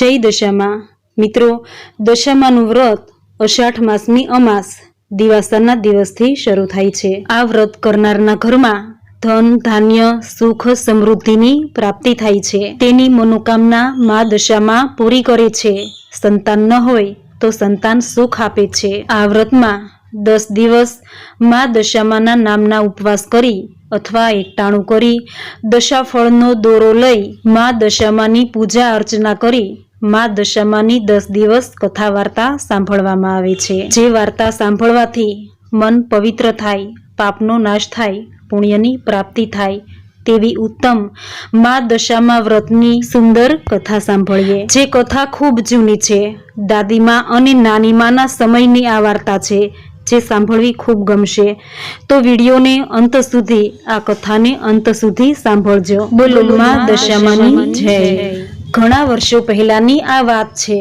જય દશામાં મિત્રો, દશામાનું વ્રત અષાઢ માસની અમાસ દિવાસાના દિવસથી શરૂ થાય છે। આ વ્રત કરનારના ઘરમાં ધન ધાન્ય સુખ સમૃદ્ધિની પ્રાપ્તિ થાય છે। તેની મનોકામના મા દશામાં પૂરી કરે છે। સંતાન ન હોય તો સંતાન સુખ આપે છે। આ વ્રતમાં 10 દિવસ મા દશામાના નામના ઉપવાસ કરી અથવા એકટાણું કરી દશાફળનો દોરો લઈ મા દશામાની પૂજા અર્ચના કરી મા દશામાની 10 દિવસ કથા વાર્તા સાંભળવામાં આવે છે। જે વાર્તા સાંભળવાથી મન પવિત્ર થાય, પાપનો નાશ થાય, પુણ્યની પ્રાપ્તિ થાય તેવી ઉત્તમ મા દશામા વ્રતની સુંદર કથા સાંભળીએ। જે કથા ખૂબ જૂની છે। દાદીમા અને નાનીમાના સમયની આ વાર્તા છે, જે સાંભળવી ખૂબ ગમશે। તો વિડીયોને અંત સુધી, આ કથાને અંત સુધી સાંભળજો। બોલો મા દશામાની જય। ઘણા વર્ષો પહેલાની આ વાત છે।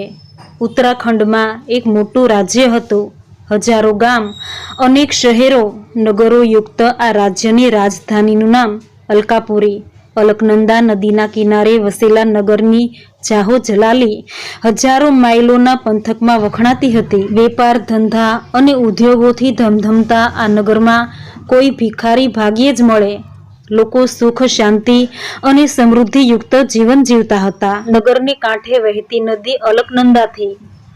ઉત્તરાખંડમાં એક મોટું રાજ્ય હતું। હજારો ગામ, અનેક શહેરો, નગરો યુક્ત આ રાજ્યની રાજધાનીનું નામ અલકાપુરી, અલકનંદા નદીના કિનારે વસેલા નગરની જાહો જલાલી હજારો માઇલોના પંથકમાં વખણાતી હતી। વેપાર ધંધા અને ઉદ્યોગોથી ધમધમતા આ નગરમાં કોઈ ભિખારી ભાગ્યે જ મળે। લોકો સુખ શાંતિ અને સમૃદ્ધિયુક્ત જીવન જીવતા હતા। નગરની કાંઠે વહેતી નદી અલકનંદાથી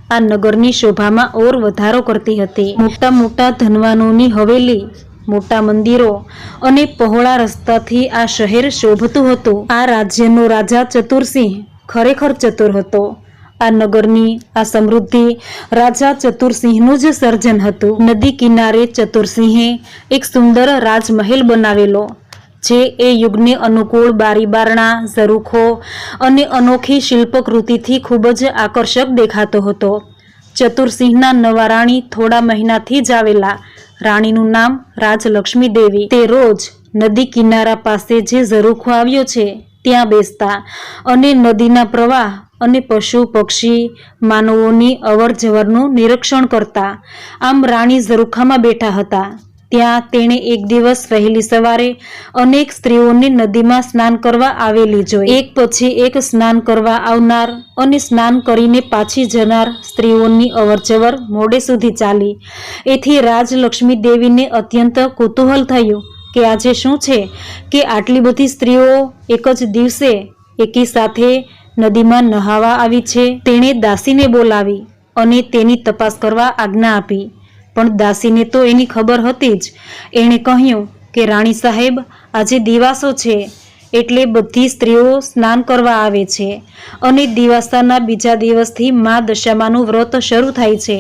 આ નગરની શોભામાં ઓર વધારો કરતી હતી। મોટા મોટા ધનવાનોની હવેલી, મોટા મંદિરો અને પહોળા રસ્તાથી આ શહેર શોભતું હતું। આ રાજ્યનો રાજા ચતુરસિંહ ખરેખર ચતુર હતો। આ નગરની આ સમૃદ્ધિ રાજા ચતુરસિંહનું જ સર્જન હતું। નદી કિનારે ચતુરસિંહે એક સુંદર રાજમહેલ બનાવેલો, જે એ યુગને અનુકૂળ બારી બારણા, ઝરૂખો અને અનોખી શિલ્પકૃતિથી ખૂબ જ આકર્ષક દેખાતો હતો। ચતુરસિંહના નવા રાણી થોડા મહિનાથી જ આવેલા। રાણીનું નામ રાજલક્ષ્મી દેવી। તે રોજ નદી કિનારા પાસે જે ઝરૂખો આવ્યો છે ત્યાં બેસતા અને નદીના પ્રવાહ અને પશુ પક્ષી માનવોની અવર જવરનું નિરીક્ષણ કરતા। આમ રાણી ઝરૂખામાં બેઠા હતા ત્યાં તેણે એક દિવસ વહેલી સવારે અનેક સ્ત્રીઓને નદીમાં સ્નાન કરવા આવેલી જોઈ। એક પછી એક સ્નાન કરવા આવનાર અને સ્નાન કરીને પાછી જનાર સ્ત્રીઓની અવરજવર મોડે સુધી ચાલી। એથી રાજલક્ષ્મી દેવીને અત્યંત કુતૂહલ થયું કે આજે શું છે કે આટલી બધી સ્ત્રીઓ એક જ દિવસે એકી સાથે નદીમાં નહાવા આવી છે। તેણે દાસીને બોલાવી અને તેની તપાસ કરવા આજ્ઞા આપી। પણ દાસીને તો એની ખબર હતી જ। એણે કહ્યું કે રાણી સાહેબ, આજે દિવાસો છે એટલે બધી સ્ત્રીઓ સ્નાન કરવા આવે છે અને દિવાસાના બીજા દિવસથી મા દશામાનું વ્રત શરૂ થાય છે,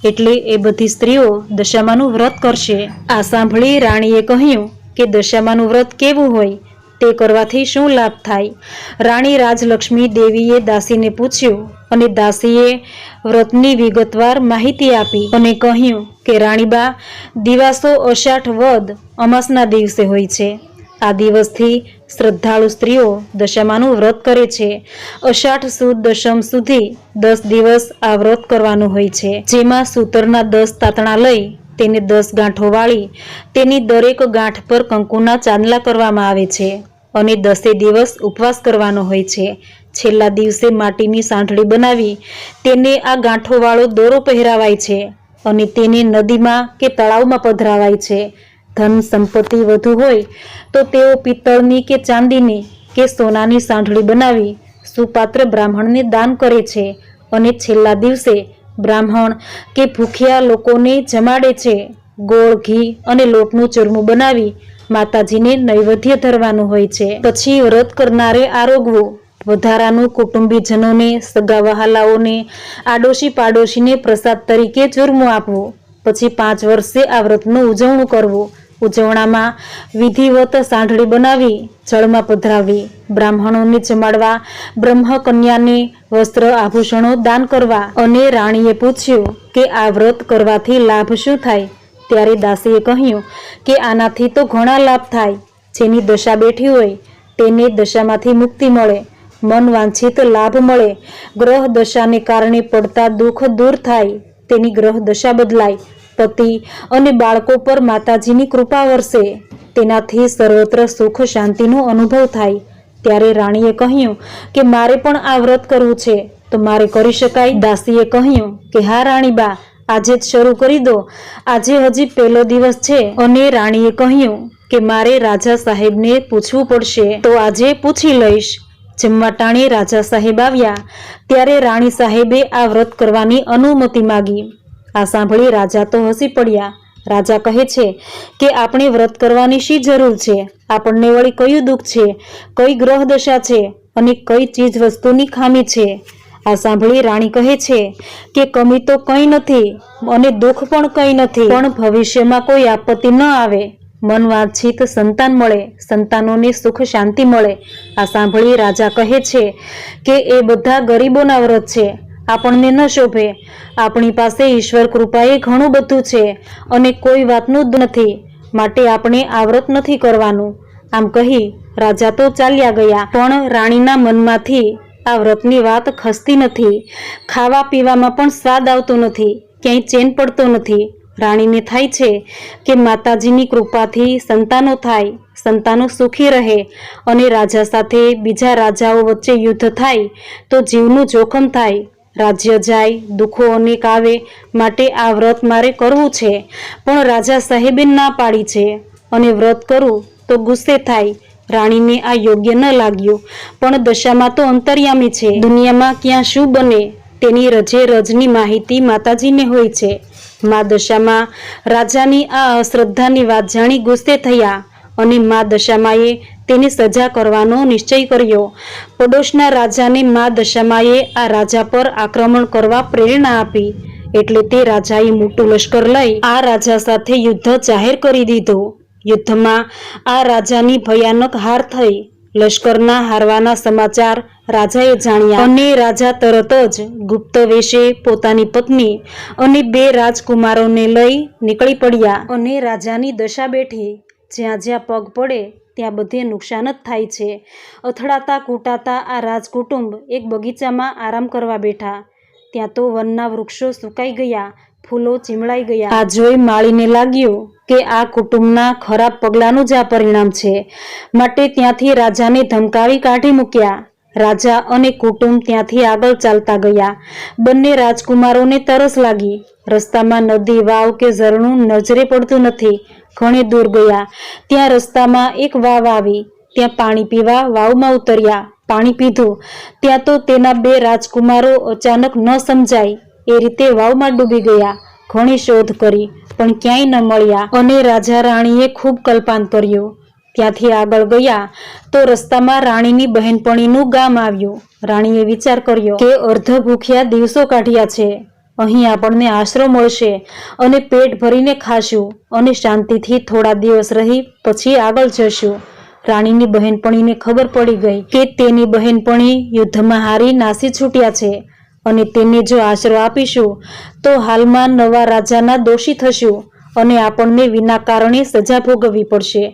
એટલે એ બધી સ્ત્રીઓ દશામાનું વ્રત કરશે। આ સાંભળી રાણીએ કહ્યું કે દશામાનું વ્રત કેવું હોય, તે કરવાથી શું લાભ થાય? રાણી રાજલક્ષ્મી દેવીએ દાસીને પૂછ્યું અને દાસીએ વ્રતની વિગતવાર માહિતી આપી અને કહ્યું કે રાણીબા, દિવાસો અષાઢ વદ અમાસના દિવસે હોય છે। આ દિવસથી શ્રદ્ધાળુ સ્ત્રીઓ દશામાનું વ્રત કરે છે। અષાઢ સુદ દશમ સુધી 10 દિવસ આ વ્રત કરવાનું હોય છે, જેમાં સૂતરના 10 તાતણા લઈ તેને 10 ગાંઠો વાળી તેની દરેક ગાંઠ પર કંકુના ચાંદલા કરવામાં આવે છે અને 10 દિવસ ઉપવાસ કરવાનો હોય છે। છેલ્લા દિવસે માટીની સાંઠળી બનાવી તેને આ ગાંઠો વાળો દોરો પહેરાવાય છે અને તેને નદીમાં કે તળાવમાં પધરાવાય છે। ધન સંપત્તિ વધુ હોય તો તેઓ પિત્તળની કે ચાંદીની કે સોનાની સાંઠળી બનાવી સુપાત્ર બ્રાહ્મણને દાન કરે છે અને છેલ્લા દિવસે બ્રાહ્મણ કે ભૂખ્યા લોકોને જમાડે છે। ગોળ, ઘી અને લોટનું ચૂરમું બનાવી માતાજીને નૈવેદ્ય ધરવાનું હોય છે। પછી વ્રત કરનારે આરોગવું, વધારાનું કુટુંબીજનોને, સગા વહાલાઓને, આડોશી પાડોશીને પ્રસાદ તરીકે ચૂરમું આપવું। પછી 5 વર્ષે આ વ્રતનું ઉજવણું કરવું। ઉજવણામાં વિધિવત સાંઠળી બનાવી જળમાં પધરાવવી, બ્રાહ્મણોને જમાડવા, બ્રહ્મકન્યાને વસ્ત્ર આભૂષણો દાન કરવા। અને રાણીએ પૂછ્યું કે આ વ્રત કરવાથી લાભ શું થાય? ત્યારે દાસીએ કહ્યું કે આનાથી તો ઘણા લાભ થાય। જેની દશા બેઠી હોય તેને દશામાંથી મુક્તિ મળે, મન વાંછિત લાભ મળે, ગ્રહ દશાને કારણે પડતા દુઃખ દૂર થાય, તેની ગ્રહ દશા બદલાય, પતિ અને બાળકો પર માતાજીની કૃપા વરસે, તેનાથી સર્વત્ર સુખ શાંતિનો અનુભવ થાય। ત્યારે રાણીએ કહ્યું કે મારે પણ આ વ્રત કરવું છે, તો મારે કરી શકાય? દાસીએ કહ્યું કે હા રાણીબા, આજે જ શરૂ કરી દો, આજે હજી પહેલો દિવસ છે. અને રાણીએ કહ્યું કે મારે રાજા સાહેબને પૂછવું પડશે, તો આજે પૂછી લઈશ. જમવા ટાણે રાજા સાહેબ આવ્યા ત્યારે રાણી સાહેબે આ વ્રત કરવાની અનુમતિ માગી. આ સાંભળી રાજા તો હસી પડ્યા. રાજા કહે છે કે આપણે વ્રત કરવાની શી જરૂર છે? આપણને વળી કયું દુઃખ છે, કઈ ગ્રહ દશા છે અને કઈ ચીજ વસ્તુની ખામી છે? આ સાંભળી રાણી કહે છે કે કમી તો કંઈ નથી અને દુઃખ પણ કંઈ નથી, પણ ભવિષ્યમાં કોઈ આપત્તિ ન આવે, મન વાંછિત સંતાન મળે, સંતાનોને સુખ શાંતિ મળે. આ સાંભળી રાજા કહે છે કે એ બધા ગરીબોના વ્રત છે, આપણને ન શોભે. આપણી પાસે ઈશ્વર કૃપાએ ઘણું બધું છે અને કોઈ વાતનું નથી, માટે આપણે આ વ્રત નથી કરવાનું. આમ કહી રાજા તો ચાલ્યા ગયા, પણ રાણીના મનમાંથી આ વ્રતની વાત ખસતી નથી. ખાવા પીવામાં પણ સ્વાદ આવતો નથી, ક્યાંય ચેન પડતો નથી. રાણીને થાય છે કે માતાજીની કૃપાથી સંતાનો થાય, સંતાનો સુખી રહે અને રાજા સાથે બીજા રાજાઓ વચ્ચે યુદ્ધ થાય તો જીવનું જોખમ થાય, રાજ્ય જાય, દુઃખો અનેક આવે, માટે આ વ્રત મારે કરવું છે. પણ રાજા સાહેબે ના પાડી છે અને વ્રત કરું તો ગુસ્સે થાય. રાણીને આ યોગ્ય ન લાગ્યું, પણ દશામાં તો અંતર્યામી છે. દુનિયામાં ક્યાં શું બને તેની રજે રજની માહિતી માતાજીને હોય છે. મા દશામાં રાજાની આ અશ્રદ્ધાની વાત જાણી ગુસ્સે થયા અને મા દશામાએ તેની સજા કરવાનો નિશ્ચય કર્યો. પડોશના રાજાને મા દશામાએ આ રાજા પર આક્રમણ કરવા પ્રેરણા આપી, એટલે તે રાજાએ મોટું લશ્કર લઈ આ રાજા સાથે યુદ્ધ જાહેર કરી દીધું. યુદ્ધમાં આ રાજાની ભયાનક હાર થઈ. લશ્કરના હારવાના સમાચાર રાજાએ જાણ્યા અને રાજા તરત જ ગુપ્ત વેશે પોતાની પત્ની અને 2 રાજકુમારોને લઈ નીકળી પડ્યા. અને રાજાની દશા બેઠી. જ્યાં જ્યાં પગ પડે ત્યાં બધે નુકસાન જ થાય છે. અથડાતા કૂટાતા આ રાજકુટુંબ એક બગીચામાં આરામ કરવા બેઠા. ત્યાં તો વનના વૃક્ષો સુકાઈ ગયા, ફૂલો ચીમળાઈ ગયા. આ જોઈ માળીને લાગ્યું કે આ કુટુંબના ખરાબ પગલાંનું જ આ પરિણામ છે, માટે ત્યાંથી રાજાને ધમકાવી કાઢી મૂક્યા. રાજા અને કુટુંબ ત્યાંથી આગળ ચાલતા ગયા. બંને રાજકુમારોને તરસ લાગી. રસ્તામાં નદી, વાવ કે ઝરણું નજરે પડતું નથી. ઘણે દૂર ગયા ત્યાં રસ્તામાં એક વાવ આવી. ત્યાં પાણી પીવા વાવમાં ઉતર્યા. પાણી પીધું ત્યાં તો તેના 2 રાજકુમારો અચાનક ન સમજાય એ રીતે વાવમાં ડૂબી ગયા. ઘણી શોધ કરી પણ ક્યાંય ન મળ્યા અને રાજા રાણીએ ખૂબ કલ્પાંત કર્યું. ત્યાંથી આગળ ગયા તો રસ્તામાં રાણીની બહેનપણીનું ગામ આવ્યું. રાણીએ વિચાર કર્યો કે અર્ધ ભૂખ્યા દિવસો કાઢ્યા છે, અહીં આપણને આશરો મળશે અને પેટ ભરીને ખાશું અને શાંતિથી થોડા દિવસ રહી પછી આગળ જશું. રાણીની બહેનપણીને ખબર પડી ગઈ કે તેની બહેનપણી યુદ્ધમાં હારી નાસી છૂટ્યા છે અને તેને જો આશરો આપીશું તો હાલમાં નવા રાજાના દોષી થશું અને આપણને વિના કારણે સજા ભોગવવી પડશે.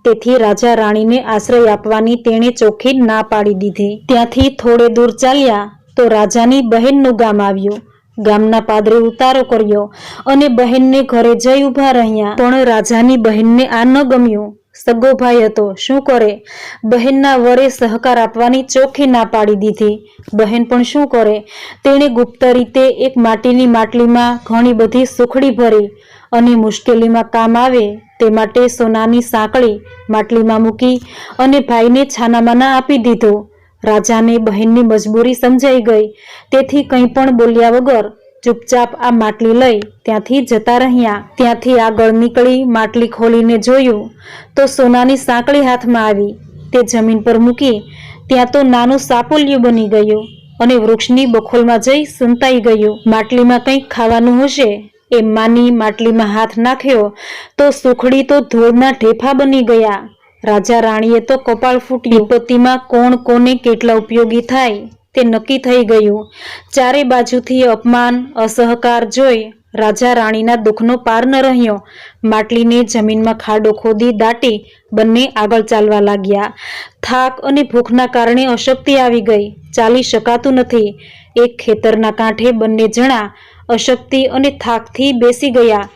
તેથી રાજા રાણીને આશ્રય આપવાની તેણે ચોખ્ખી ના પાડી દીધી. ત્યાંથી થોડે દૂર ચાલ્યા તો રાજાની બહેનનું ગામ આવ્યું. ગામના પાદરે ઉતારો કર્યો અને બહેનને ઘરે જઈ ઊભા રહ્યા. પણ રાજાની બહેનને આ ન ગમ્યું. સગો ભાઈ હતો, શું કરે? બહેનના વરે સહકાર આપવાની ચોખ્ખી ના પાડી દીધી. બહેન પણ શું કરે? તેણે ગુપ્ત રીતે એક માટીની માટલીમાં ઘણી બધી સુખડી ભરી અને મુશ્કેલીમાં કામ આવે તે માટે સોનાની સાંકળી માટલીમાં મૂકી અને ભાઈને છાનામાના આપી દીધો. રાજાને બહેનની મજબૂરી સમજાઈ ગઈ, તેથી કંઈ પણ બોલ્યા વગર ચૂપચાપ આ માટલી લઈ ત્યાંથી જતા રહ્યા. ત્યાંથી આગળ નીકળી માટલી ખોલીને જોયું તો સોનાની સાંકળી હાથમાં આવી. તે જમીન પર મૂકી ત્યાં તો નાનું સાપોલિયું બની ગયું અને વૃક્ષની બખોલમાં જઈ સંતાઈ ગયું. માટલીમાં કંઈક ખાવાનું હશે એમ માની માટલીમાં હાથ નાખ્યો તો સુખડી તો ધૂળના ઢેફા બની ગયા. રાજા રાણીએ તો કપાળ ફૂટ્યું. વિપત્તિમાં કોણ કોને કેટલા ઉપયોગી થાય તે નક્કી થઈ ગયું. ચારે બાજુથી અપમાન, અસહકાર જોઈ રાજા રાણીના દુઃખનો પાર ન રહ્યો. માટલીને જમીનમાં ખાડો ખોદી દાટી બંને આગળ ચાલવા લાગ્યા. થાક અને ભૂખના કારણે અશક્તિ આવી ગઈ, ચાલી શકાતું નથી. એક ખેતરના કાંઠે બંને જણા અશક્તિ અને થાકથી બેસી ગયા.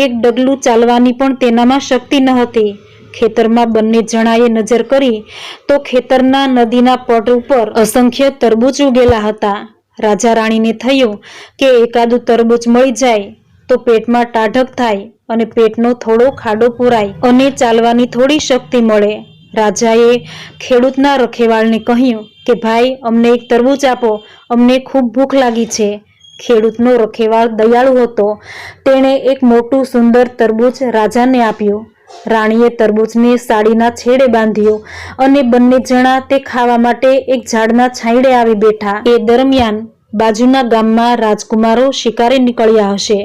એક ડગલું ચાલવાની પણ તેનામાં શક્તિ ન હતી. ખેતરમાં બંને જણાએ નજર કરી તો ખેતરના નદીના પટ ઉપર અસંખ્ય તરબૂચ ઉગેલા હતા. રાજા રાણીને થયું કે એકાદું તરબૂચ મળી જાય તો પેટમાં ટાઢક થાય અને પેટનો થોડો ખાડો પૂરાય અને ચાલવાની થોડી શક્તિ મળે. રાજાએ ખેડૂતના રખેવાળને કહ્યું કે ભાઈ, અમને એક તરબૂચ આપો, અમને ખૂબ ભૂખ લાગી છે. ખેડૂતનો રખેવાળ દયાળુ હતો. તેણે એક મોટું સુંદર તરબૂચ રાજાને આપ્યું. રાણીએ તરબૂચને સાડીના છેડે બાંધ્યું અને બંને જણા તે ખાવા માટે એક ઝાડના છાંયડે આવી બેઠા. એ દરમિયાન બાજુના ગામમાં રાજકુમારો શિકારે નીકળ્યા હશે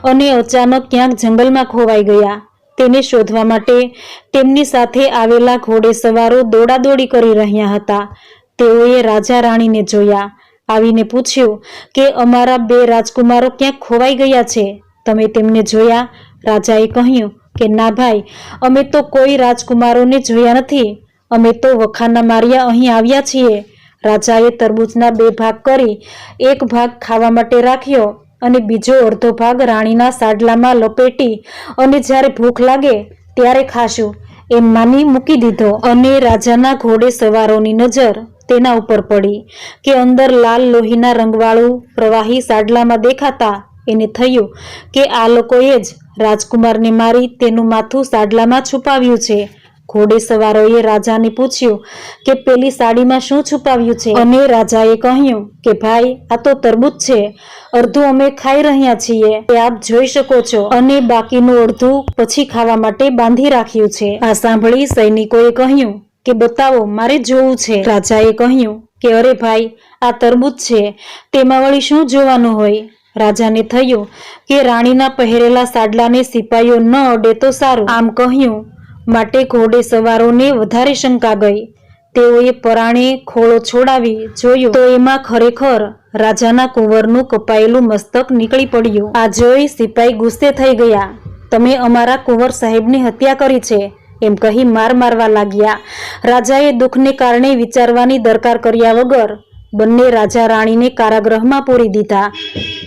અને અચાનક ક્યાંક જંગલમાં ખોવાઈ ગયા. તેને શોધવા માટે તેમની સાથે આવેલા ઘોડેસવારો દોડાદોડી કરી રહ્યા હતા. તેઓએ રાજા રાણીને જોયા. આવીને પૂછ્યું કે અમારા 2 રાજકુમારો ક્યાંક ખોવાઈ ગયા છે, તમે તેમને જોયા? રાજાએ કહ્યું કે ના ભાઈ, અમે તો કોઈ રાજકુમારોને જોયા નથી. અમે તો વખાના માર્યા અહીં આવ્યા છીએ. રાજાએ તરબૂચના 2 ભાગ કરી એક ભાગ ખાવા માટે રાખ્યો અને બીજો અડધો ભાગ રાણીના સાડલામાં લપેટી અને જ્યારે ભૂખ લાગે ત્યારે ખાશું એમ માની મૂકી દીધો. અને રાજાના ઘોડે સવારોની નજર તેના ઉપર પડી કે અંદર લાલ લોહીના રંગવાળું પ્રવાહી સાડલામાં દેખાતા એને થયું કે આ લોકોએ જ રાજકુમારને મારી તેનું માથું સાડલામાં છુપાવ્યું છે. ઘોડે સવારોએ રાજાને પૂછ્યું કે પેલી સાડીમાં શું છુપાવ્યું છે? અને રાજાએ કહ્યું કે ભાઈ, આ તો તરબૂચ છે. અડધું અમે ખાઈ રહ્યા છીએ, એ આપ જોઈ શકો છો, અને બાકીનું અડધું પછી ખાવા માટે બાંધી રાખ્યું છે. આ સાંભળી સૈનિકોએ કહ્યું કે બતાવો, મારે જોવું છે. રાજાએ કહ્યું કે અરે ભાઈ, આ તરબૂચ છે, તેમાં વળી શું જોવાનું હોય? રાજાને થયું કે રાણીના પહેરેલા સાડલાને સિપાઈઓ ન અડે તો સારું. આમ કહ્યું માટે ઘોડે સવારોને વધારે શંકા ગઈ. તેઓએ પરાણે ખોળો છોડાવી જોયું તો એમાં ખરેખર રાજાના કુંવરનું કપાયેલું મસ્તક નીકળી પડ્યું. આ જોઈ સિપાઈ ગુસ્સે થઈ ગયા. તમે અમારા કુંવર સાહેબની હત્યા કરી છે એમ કહી માર મારવા લાગ્યા. રાજાએ દુઃખને કારણે વિચારવાની દરકાર કર્યા વગર બંને રાજા રાણીને કારાગૃહમાં પૂરી દીધા.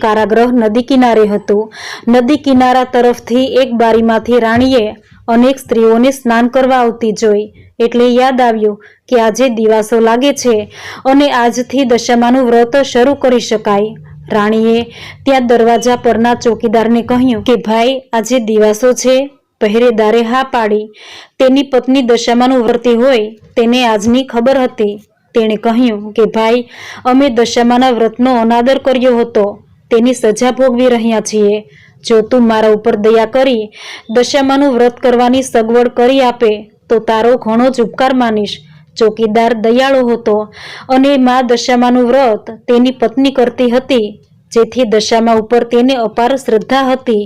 કારાગૃહ નદી કિનારે હતું. નદી કિનારા તરફથી એક બારીમાંથી રાણીએ અનેક સ્ત્રીઓને સ્નાન કરવા આવતી જોઈ એટલે યાદ આવ્યું કે આજે દિવાસો લાગે છે અને આજથી દશામાનું વ્રત શરૂ કરી શકાય. રાણીએ ત્યાં દરવાજા પરના ચોકીદારને કહ્યું કે ભાઈ, આજે દિવાસો છે. પહેરેદારે હા પાડી. તેની પત્ની દશામાનું વ્રતી હોય તેને આજની ખબર હતી. તેણે કહ્યું કે ભાઈ, અમે દશામાના વ્રતનો અનાદર કર્યો હતો, તેની સજા ભોગવી રહ્યા છીએ. જો તું મારા ઉપર દયા કરી દશામાનું વ્રત કરવાની સગવડ કરી આપે તો તારો ઘણો જ ઉપકાર માનીશ. ચોકીદાર દયાળુ હતો અને મા દશામાનું વ્રત તેની પત્ની કરતી હતી, જેથી દશામા ઉપર તેને અપાર શ્રદ્ધા હતી.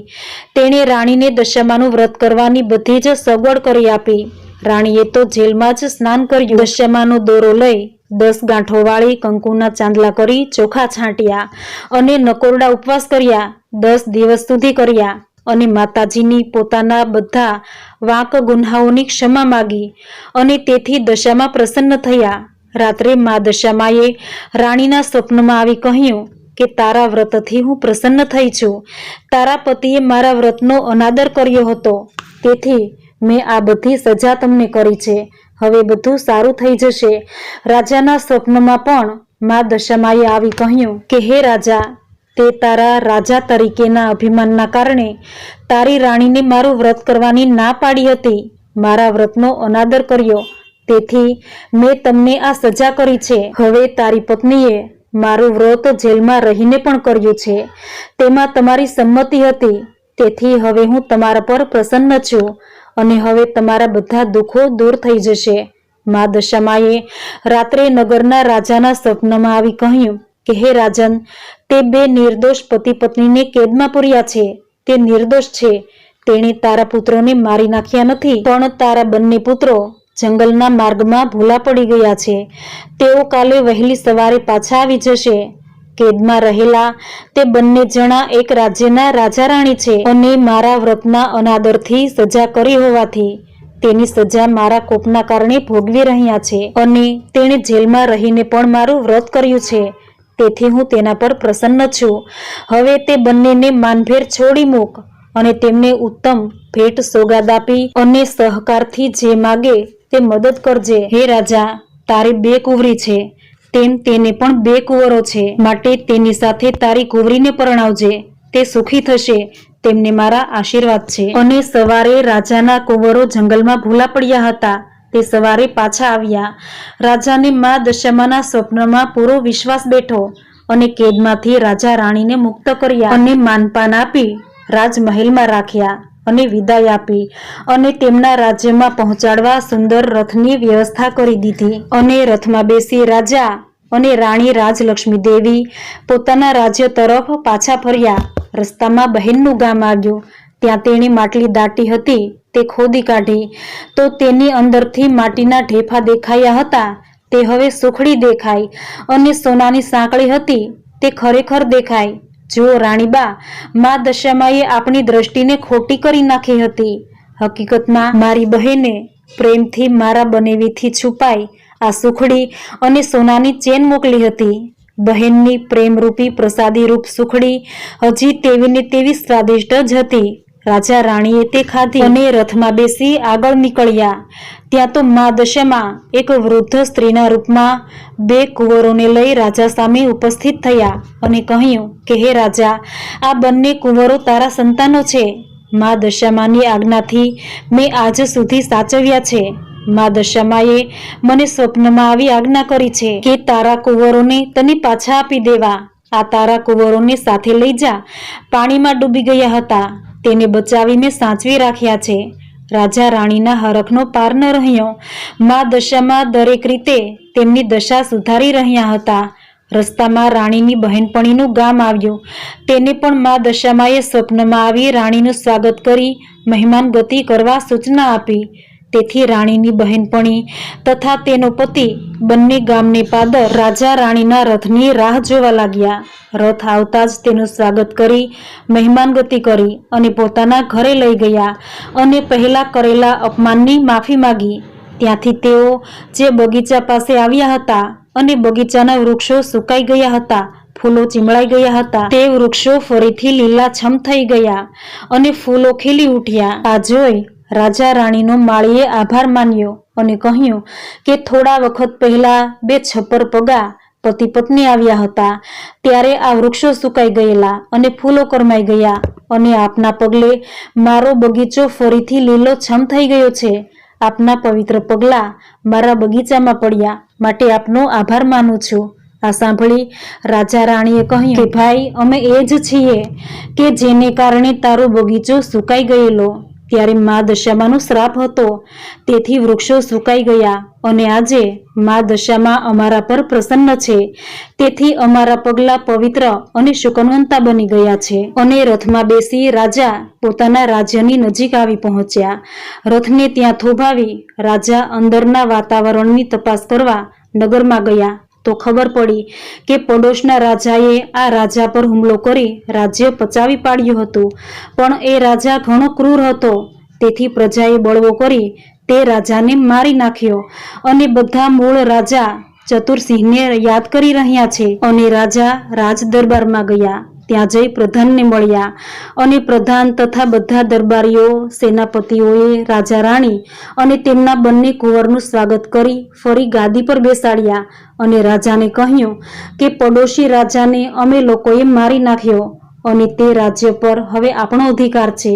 તેણે રાણીને દશામાનું વ્રત કરવાની બધી જ સગવડ કરી આપી. રાણીએ તો જેલમાં જ સ્નાન કર્યું. દશામાનો દોરો લઈ 10 ગાંઠો વાળી કંકુના ચાંદલા કરી ચોખા છાંટ્યા અને નકોરડા ઉપવાસ કર્યા. 10 દિવસ સુધી કર્યા અને માતાજીની પોતાના બધા વાંક ગુન્હાઓની ક્ષમા માગી અને તેથી દશામાં પ્રસન્ન થયા. રાત્રે મા દશામાએ રાણીના સ્વપ્નમાં આવી કહ્યું કે તારા વ્રતથી હું પ્રસન્ન થઈ છું. તારા પતિએ મારા વ્રતનો અનાદર કર્યો હતો, તેથી મેં આ બધી સજા તમને કરી છે. હવે બધું સારું થઈ જશે. રાજાના સ્વપ્નમાં પણ મા દશામાએ આવી કહ્યું કે હે રાજા, તે તારા રાજા તરીકેના અભિમાનના કારણે તારી રાણીને મારું વ્રત કરવાની ના પાડી હતી. મારા વ્રતનો અનાદર કર્યો, તેથી મેં તમને આ સજા કરી છે. હવે તારી પત્નીએ મારું વ્રત જેલમાં રહીને પણ કર્યું છે. તેમાં તમારી સંમતિ હતી, તેથી હવે હું તમારા પર પ્રસન્ન છું અને હવે તમારા બધા દુઃખો દૂર થઈ જશે. મા દશામાએ રાત્રે નગરના રાજાના સ્વપ્નમાં આવી કહ્યું કે હે રાજન, તે 2 નિર્દોષ પતિ પત્નીને કેદમાં પૂર્યા છે. તે નિર્દોષ છે. તેણે તારા પુત્રોને મારી નાખ્યા નથી, પણ તારા બંને પુત્રો જંગલના માર્ગમાં ભૂલા પડી ગયા છે. તેઓ કાલે વહેલી સવારે પાછા આવી જશે. કેદમાં રહેલા તે બંને જણા એક રાજ્યના રાજા રાણી છે અને મારા વ્રતના અનાદરથી સજા કરી હોવાથી તેની સજા મારા કોપના કારણે ભોગવી રહ્યા છે અને તેણે જેલમાં રહીને પણ મારું વ્રત કર્યું છે, તેથી હું તેના પર પ્રસન્ન છું. હવે તે બંનેને માનભેર છોડી મૂક અને તેમને ઉત્તમ ભેટ સોગાદ આપી અને સહકારથી જે માગે તે મદદ કરજે. હે રાજા, તારી 2 કુંવરી છે, તેમ તેને પણ 2 કુંવરો છે, માટે તેની સાથે તારી કુંવરીને પરણાવજે, તે સુખી થશે, તેમને મારા આશીર્વાદ છે. અને સવારે રાજાના કુંવરો જંગલમાં ભૂલા પડ્યા હતા. તે સવારે પાછા આવ્યા. રાજાને મા દશામાના સ્વપ્નમાં પૂરો વિશ્વાસ બેઠો અને કેદમાંથી રાજા રાણીને મુક્ત કર્યા અને માનપાન આપી રાજમહેલમાં રાખ્યા અને વિદાય આપી અને તેમના રાજ્યમાં પહોંચાડવા સુંદર રથની વ્યવસ્થા કરી દીધી. અને રથમાં બેસી રાજા અને રાણી રાજલક્ષ્મી દેવી પોતાના રાજ્ય તરફ પાછા ફર્યા. રસ્તામાં બહેનનું ગામ આવ્યું. ત્યાં તેણે માટલી દાટી હતી તે ખોદી કાઢી તો તેની અંદરથી માટીના ઢેફા દેખાયા હતા. તે હવે સુખડી દેખાઈ અને સોનાની સાંકળી હતી તે ખરેખર દેખાઈ. જુઓ રાણીબા, મા દશામાએ આપણી દ્રષ્ટિને ખોટી કરી નાખી હતી. હકીકતમાં મારી બહેને પ્રેમથી મારા બનેવીથી છુપાઈ આ સુખડી અને સોનાની ચેન મોકલી હતી. બહેનની પ્રેમરૂપી પ્રસાદી રૂપ સુખડી હજી તેવીને તેવી સ્વાદિષ્ટ જ હતી. રાજા રાણીએ તે ખાધી અને રથમાં બેસી આગળ નીકળ્યા. ત્યાં તો મા દશામાં એક વૃદ્ધ સ્ત્રીના રૂપમાં 2 કુંવરોને લઈ રાજા સામે ઉપસ્થિત થયા અને કહ્યું કે હે રાજા, આ બંને કુંવરો તારા સંતાનો છે. મા દશામાની આજ્ઞાથી મેં આજ સુધી સાચવ્યા છે. મા દશામાએ મને સ્વપ્નમાં આવી આજ્ઞા કરી છે કે તારા કુંવરોને તને પાછા આપી દેવા. આ તારા કુંવરોને સાથે લઈ જા. પાણીમાં ડૂબી ગયા હતા, તેને બચાવી મેં સાચવી રાખ્યા છે. રાજા રાણીના હરખનો પાર ન રહ્યો. મા દશામાં દરેક રીતે તેમની દશા સુધારી રહ્યા હતા. રસ્તામાં રાણીની બહેનપણીનું ગામ આવ્યું. તેને પણ મા દશામાએ સ્વપ્નમાં આવી રાણીનું સ્વાગત કરી મહેમાન ગતિ કરવા સૂચના આપી. તેથી રાણીની બહેનપણી તથા તેનો પતિ બંને ગામને પાદર રાજા રાણીના રથની રાહ જોવા લાગ્યા. રથ આવતા જ તેનું સ્વાગત કરી મહેમાન ગતિ કરી અને પોતાના ઘરે લઈ ગયા અને પહેલા કરેલા અપમાનની માફી માગી. ત્યાંથી તેઓ જે બગીચા પાસે આવ્યા હતા અને બગીચાના વૃક્ષો સુકાઈ ગયા હતા, ફૂલો ચીમળાઈ ગયા હતા, તે વૃક્ષો ફરીથી લીલાછમ થઈ ગયા અને ફૂલો ખીલી ઉઠ્યા. આ જોઈ રાજા રાણીનો માળીએ આભાર માન્યો અને કહ્યું કે થોડા વખત પહેલા 2 છપ્પર પગા પતિ પત્ની આવ્યા હતા ત્યારે આ વૃક્ષો સુકાઈ ગયેલા અને ફૂલો કરમાઈ ગયા અને આપના પગલે મારો બગીચો ફરીથી લીલોછમ થઈ ગયો છે. આપના પવિત્ર પગલાં મારા બગીચામાં પડ્યા, માટે આપનો આભાર માનું છું. આ સાંભળી રાજા રાણીએ કહ્યું કે ભાઈ, અમે એ જ છીએ કે જેને કારણે તારો બગીચો સુકાઈ ગયેલો. ત્યારે મા દશામાનો શ્રાપ હતો, તેથી વૃક્ષો સુકાઈ ગયા અને આજે મા દશામાં અમારા પર પ્રસન્ન છે, તેથી અમારા પગલાં પવિત્ર અને શુકનવંતા બની ગયા છે. અને રથમાં બેસી રાજા પોતાના રાજ્યની નજીક આવી પહોંચ્યા. રથને ત્યાં થોભાવી રાજા અંદરના વાતાવરણની તપાસ કરવા નગરમાં ગયા તો ખબર પડી કે પડોશના રાજાએ આ રાજા પર હુમલો કરી રાજ્ય પચાવી પાડ્યું હતું. પણ એ રાજા ઘણો ક્રૂર હતો, તેથી પ્રજાએ બળવો કરી તે રાજાને મારી નાખ્યો અને બધા મૂળ રાજા ચતુરસિંહને યાદ કરી રહ્યા છે. અને રાજા રાજ દરબારમાં ગયા. ત્યાં જઈ પ્રધાનને મળ્યા અને પ્રધાન તથા બધા દરબારીઓ સેનાપતિઓએ રાજા રાણી અને તેમના બંને કુંવરનું સ્વાગત કરી ફરી ગાદી પર બેસાડ્યા અને રાજાને કહ્યું કે પડોશી રાજાને અમે લોકોએ મારી નાખ્યો અને તે રાજ્ય પર હવે આપણો અધિકાર છે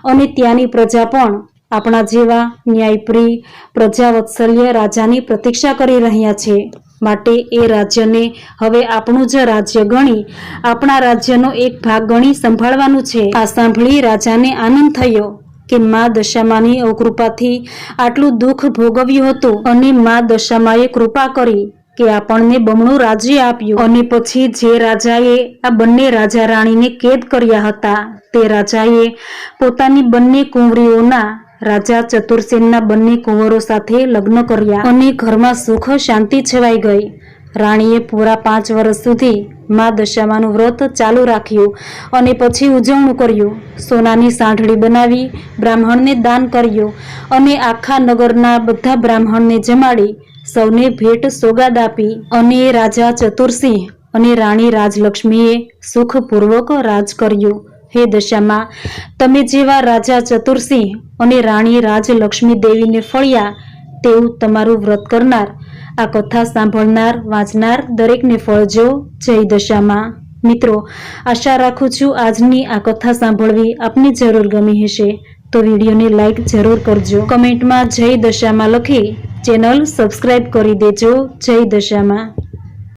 અને ત્યાંની પ્રજા પણ આપણા જેવા ન્યાયપ્રિય પ્રજાવત્સલ્ય રાજાની પ્રતીક્ષા કરી રહ્યા છે. માટે એ રાજ્યને હવે આપણું જ રાજ્ય ગણી આપણા રાજ્યનો એક ભાગ ગણી સંભાળવાનું છે. આ સાંભળી રાજાને આનંદ થયો કે મા દશામાની અકૃપાથી આટલું દુઃખ ભોગવ્યું હતું અને મા દશામાએ કૃપા કરી કે આપણને બમણું રાજ્ય આપ્યું. અને પછી જે રાજાએ આ બંને રાજા રાણીને કેદ કર્યા હતા તે રાજાએ પોતાની બંને કુંવરીઓના રાજા ચતુરસેનના બંને કુંવરો સાથે લગ્ન કર્યા અને ઘરમાં સુખ શાંતિ છવાઈ ગઈ. રાણીએ પૂરા 5 વર્ષ સુધી મા દશામાનું વ્રત ચાલુ રાખ્યું અને પછી ઉજવણું કર્યું. સોનાની સાંઢળી બનાવી બ્રાહ્મણને દાન કર્યું અને આખા નગરના બધા બ્રાહ્મણને જમાડી સૌને ભેટ સોગાદ આપી. અને રાજા ચતુરસિંહ અને રાણી રાજલક્ષ્મીએ સુખપૂર્વક રાજ કર્યું. હે દશામાં, તમે જેવા રાજા ચતુરસિંહ અને રાણી રાજલક્ષ્મી દેવીને ફળ્યા તેવું તમારું વ્રત કરનાર આ કથા સાંભળનાર વાંચનાર દરેકને ફળજો. જય દશામાં. મિત્રો, આશા રાખું છું આજની આ કથા સાંભળવી આપને જરૂર ગમી હશે. તો વિડીયોને લાઈક જરૂર કરજો. કમેન્ટમાં જય દશામાં લખી ચેનલ સબસ્ક્રાઈબ કરી દેજો. જય દશામાં.